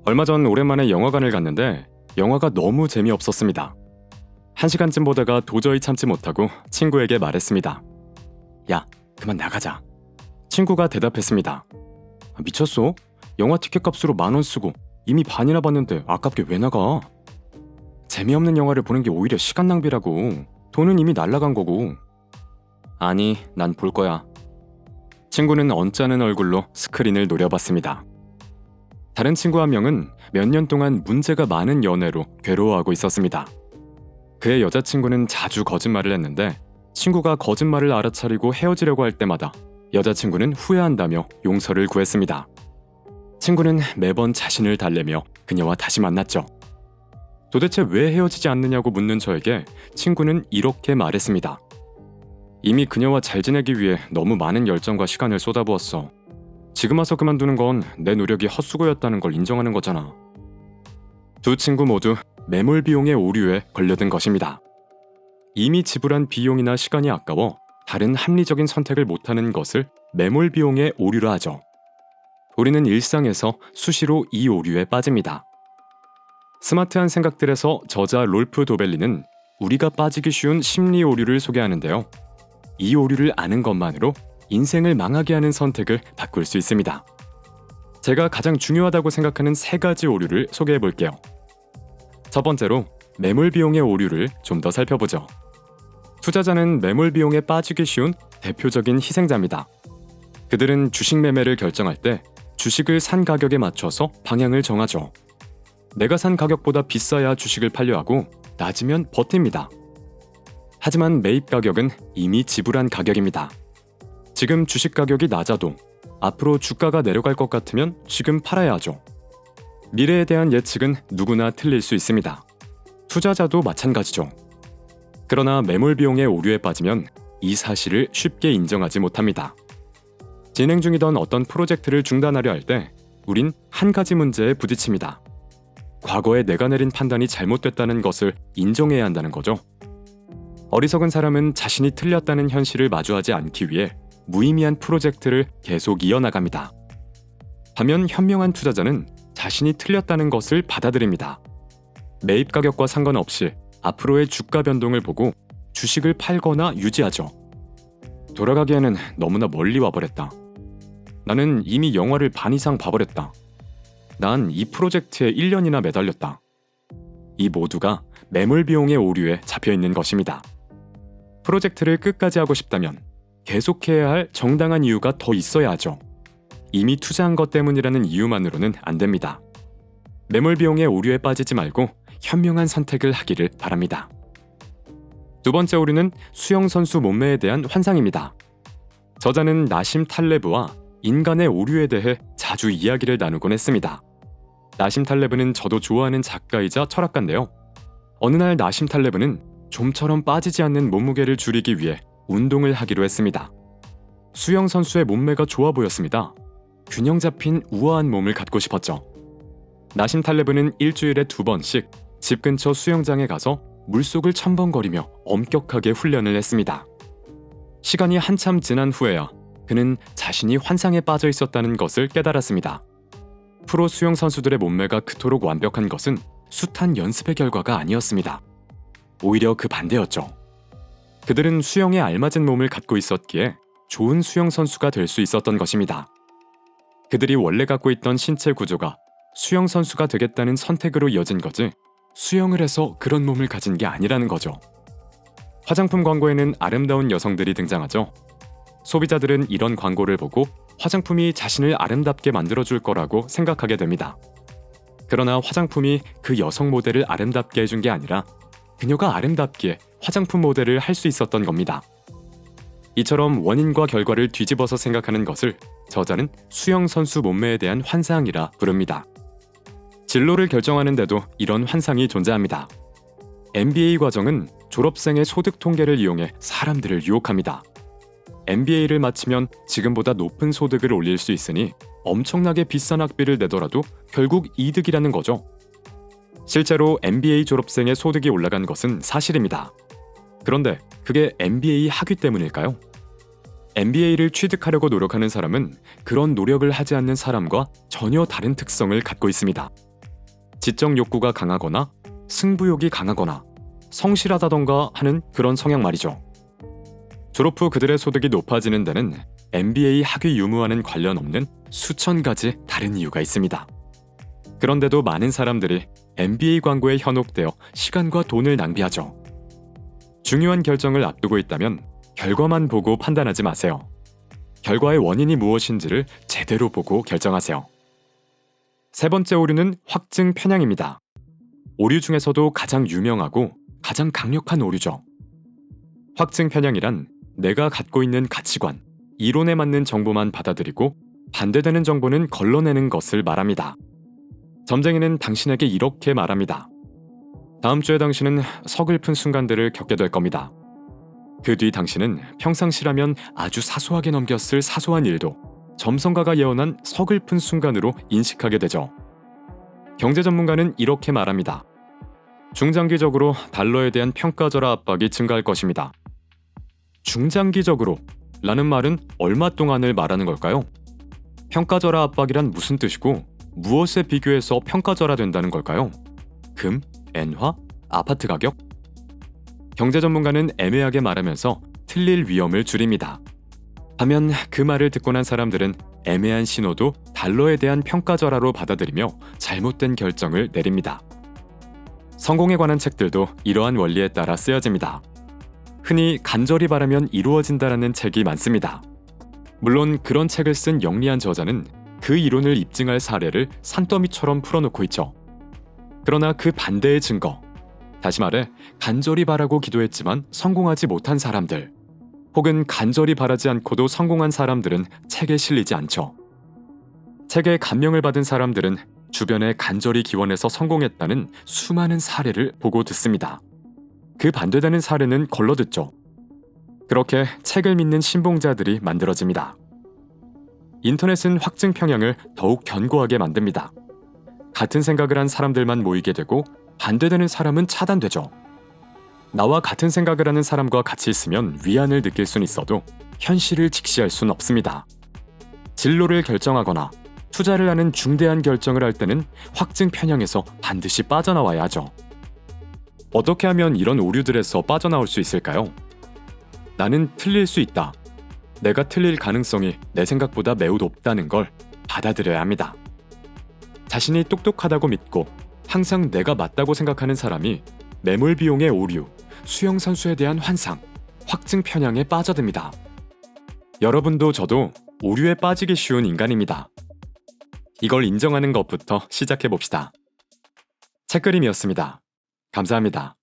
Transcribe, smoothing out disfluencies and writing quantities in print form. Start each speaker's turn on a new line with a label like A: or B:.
A: 얼마 전 오랜만에 영화관을 갔는데 영화가 너무 재미없었습니다. 1시간쯤 보다가 도저히 참지 못하고 친구에게 말했습니다. 야, 그만 나가자. 친구가 대답했습니다. 미쳤어? 영화 티켓값으로 10,000원 쓰고 이미 반이나 봤는데 아깝게 왜 나가? 재미없는 영화를 보는 게 오히려 시간 낭비라고. 돈은 이미 날라간 거고. 아니, 난 볼 거야. 친구는 언짢은 얼굴로 스크린을 노려봤습니다. 다른 친구 한 명은 몇 년 동안 문제가 많은 연애로 괴로워하고 있었습니다. 그의 여자친구는 자주 거짓말을 했는데 친구가 거짓말을 알아차리고 헤어지려고 할 때마다 여자친구는 후회한다며 용서를 구했습니다. 친구는 매번 자신을 달래며 그녀와 다시 만났죠. 도대체 왜 헤어지지 않느냐고 묻는 저에게 친구는 이렇게 말했습니다. 이미 그녀와 잘 지내기 위해 너무 많은 열정과 시간을 쏟아부었어. 지금 와서 그만두는 건 내 노력이 헛수고였다는 걸 인정하는 거잖아. 두 친구 모두 매몰 비용의 오류에 걸려든 것입니다. 이미 지불한 비용이나 시간이 아까워 다른 합리적인 선택을 못하는 것을 매몰 비용의 오류라 하죠. 우리는 일상에서 수시로 이 오류에 빠집니다. 스마트한 생각들에서 저자 롤프 도벨리는 우리가 빠지기 쉬운 심리 오류를 소개하는데요. 이 오류를 아는 것만으로 인생을 망하게 하는 선택을 바꿀 수 있습니다. 제가 가장 중요하다고 생각하는 3가지 오류를 소개해 볼게요. 첫 번째로 매몰 비용의 오류를 좀 더 살펴보죠. 투자자는 매몰 비용에 빠지기 쉬운 대표적인 희생자입니다. 그들은 주식 매매를 결정할 때 주식을 산 가격에 맞춰서 방향을 정하죠. 내가 산 가격보다 비싸야 주식을 팔려 하고 낮으면 버팁니다. 하지만 매입 가격은 이미 지불한 가격입니다. 지금 주식 가격이 낮아도 앞으로 주가가 내려갈 것 같으면 지금 팔아야 하죠. 미래에 대한 예측은 누구나 틀릴 수 있습니다. 투자자도 마찬가지죠. 그러나 매몰 비용의 오류에 빠지면 이 사실을 쉽게 인정하지 못합니다. 진행 중이던 어떤 프로젝트를 중단하려 할 때 우린 한 가지 문제에 부딪힙니다. 과거에 내가 내린 판단이 잘못됐다는 것을 인정해야 한다는 거죠. 어리석은 사람은 자신이 틀렸다는 현실을 마주하지 않기 위해 무의미한 프로젝트를 계속 이어나갑니다. 반면 현명한 투자자는 자신이 틀렸다는 것을 받아들입니다. 매입 가격과 상관없이 앞으로의 주가 변동을 보고 주식을 팔거나 유지하죠. 돌아가기에는 너무나 멀리 와버렸다. 나는 이미 영화를 반 이상 봐버렸다. 난 이 프로젝트에 1년이나 매달렸다. 이 모두가 매몰 비용의 오류에 잡혀있는 것입니다. 프로젝트를 끝까지 하고 싶다면 계속해야 할 정당한 이유가 더 있어야 하죠. 이미 투자한 것 때문이라는 이유만으로는 안 됩니다. 매몰 비용의 오류에 빠지지 말고 현명한 선택을 하기를 바랍니다. 두 번째 오류는 수영선수 몸매에 대한 환상입니다. 저자는 나심 탈레브와 인간의 오류에 대해 자주 이야기를 나누곤 했습니다. 나심 탈레브는 저도 좋아하는 작가이자 철학가인데요. 어느 날 나심 탈레브는 좀처럼 빠지지 않는 몸무게를 줄이기 위해 운동을 하기로 했습니다. 수영 선수의 몸매가 좋아 보였습니다. 균형 잡힌 우아한 몸을 갖고 싶었죠. 나심 탈레브는 일주일에 2번씩 집 근처 수영장에 가서 물속을 첨벙거리며 엄격하게 훈련을 했습니다. 시간이 한참 지난 후에야 그는 자신이 환상에 빠져 있었다는 것을 깨달았습니다. 프로 수영 선수들의 몸매가 그토록 완벽한 것은 숱한 연습의 결과가 아니었습니다. 오히려 그 반대였죠. 그들은 수영에 알맞은 몸을 갖고 있었기에 좋은 수영 선수가 될 수 있었던 것입니다. 그들이 원래 갖고 있던 신체 구조가 수영 선수가 되겠다는 선택으로 이어진 거지 수영을 해서 그런 몸을 가진 게 아니라는 거죠. 화장품 광고에는 아름다운 여성들이 등장하죠. 소비자들은 이런 광고를 보고 화장품이 자신을 아름답게 만들어줄 거라고 생각하게 됩니다. 그러나 화장품이 그 여성 모델을 아름답게 해준 게 아니라 그녀가 아름답기에 화장품 모델을 할 수 있었던 겁니다. 이처럼 원인과 결과를 뒤집어서 생각하는 것을 저자는 수영 선수 몸매에 대한 환상이라 부릅니다. 진로를 결정하는데도 이런 환상이 존재합니다. MBA 과정은 졸업생의 소득 통계를 이용해 사람들을 유혹합니다. MBA를 마치면 지금보다 높은 소득을 올릴 수 있으니 엄청나게 비싼 학비를 내더라도 결국 이득이라는 거죠. 실제로 MBA 졸업생의 소득이 올라간 것은 사실입니다. 그런데 그게 MBA 학위 때문일까요? MBA를 취득하려고 노력하는 사람은 그런 노력을 하지 않는 사람과 전혀 다른 특성을 갖고 있습니다. 지적 욕구가 강하거나 승부욕이 강하거나 성실하다던가 하는 그런 성향 말이죠. 졸업 후 그들의 소득이 높아지는 데는 MBA 학위 유무와는 관련 없는 수천 가지 다른 이유가 있습니다. 그런데도 많은 사람들이 MBA 광고에 현혹되어 시간과 돈을 낭비하죠. 중요한 결정을 앞두고 있다면 결과만 보고 판단하지 마세요. 결과의 원인이 무엇인지를 제대로 보고 결정하세요. 세 번째 오류는 확증 편향입니다. 오류 중에서도 가장 유명하고 가장 강력한 오류죠. 확증 편향이란 내가 갖고 있는 가치관, 이론에 맞는 정보만 받아들이고 반대되는 정보는 걸러내는 것을 말합니다. 점쟁이는 당신에게 이렇게 말합니다. 다음 주에 당신은 서글픈 순간들을 겪게 될 겁니다. 그 뒤 당신은 평상시라면 아주 사소하게 넘겼을 사소한 일도 점성가가 예언한 서글픈 순간으로 인식하게 되죠. 경제 전문가는 이렇게 말합니다. 중장기적으로 달러에 대한 평가절하 압박이 증가할 것입니다. 중장기적으로 라는 말은 얼마 동안을 말하는 걸까요? 평가절하 압박이란 무슨 뜻이고 무엇에 비교해서 평가절하된다는 걸까요? 금, 엔화, 아파트 가격? 경제 전문가는 애매하게 말하면서 틀릴 위험을 줄입니다. 하면 그 말을 듣고 난 사람들은 애매한 신호도 달러에 대한 평가절하로 받아들이며 잘못된 결정을 내립니다. 성공에 관한 책들도 이러한 원리에 따라 쓰여집니다. 흔히 간절히 바라면 이루어진다라는 책이 많습니다. 물론 그런 책을 쓴 영리한 저자는 그 이론을 입증할 사례를 산더미처럼 풀어놓고 있죠. 그러나 그 반대의 증거, 다시 말해 간절히 바라고 기도했지만 성공하지 못한 사람들, 혹은 간절히 바라지 않고도 성공한 사람들은 책에 실리지 않죠. 책에 감명을 받은 사람들은 주변에 간절히 기원해서 성공했다는 수많은 사례를 보고 듣습니다. 그 반대되는 사례는 걸러듣죠. 그렇게 책을 믿는 신봉자들이 만들어집니다. 인터넷은 확증 편향을 더욱 견고하게 만듭니다. 같은 생각을 한 사람들만 모이게 되고 반대되는 사람은 차단되죠. 나와 같은 생각을 하는 사람과 같이 있으면 위안을 느낄 순 있어도 현실을 직시할 순 없습니다. 진로를 결정하거나 투자를 하는 중대한 결정을 할 때는 확증 편향에서 반드시 빠져나와야 하죠. 어떻게 하면 이런 오류들에서 빠져나올 수 있을까요? 나는 틀릴 수 있다. 내가 틀릴 가능성이 내 생각보다 매우 높다는 걸 받아들여야 합니다. 자신이 똑똑하다고 믿고 항상 내가 맞다고 생각하는 사람이 매몰 비용의 오류, 수영선수에 대한 환상, 확증 편향에 빠져듭니다. 여러분도 저도 오류에 빠지기 쉬운 인간입니다. 이걸 인정하는 것부터 시작해봅시다. 책그림이었습니다. 감사합니다.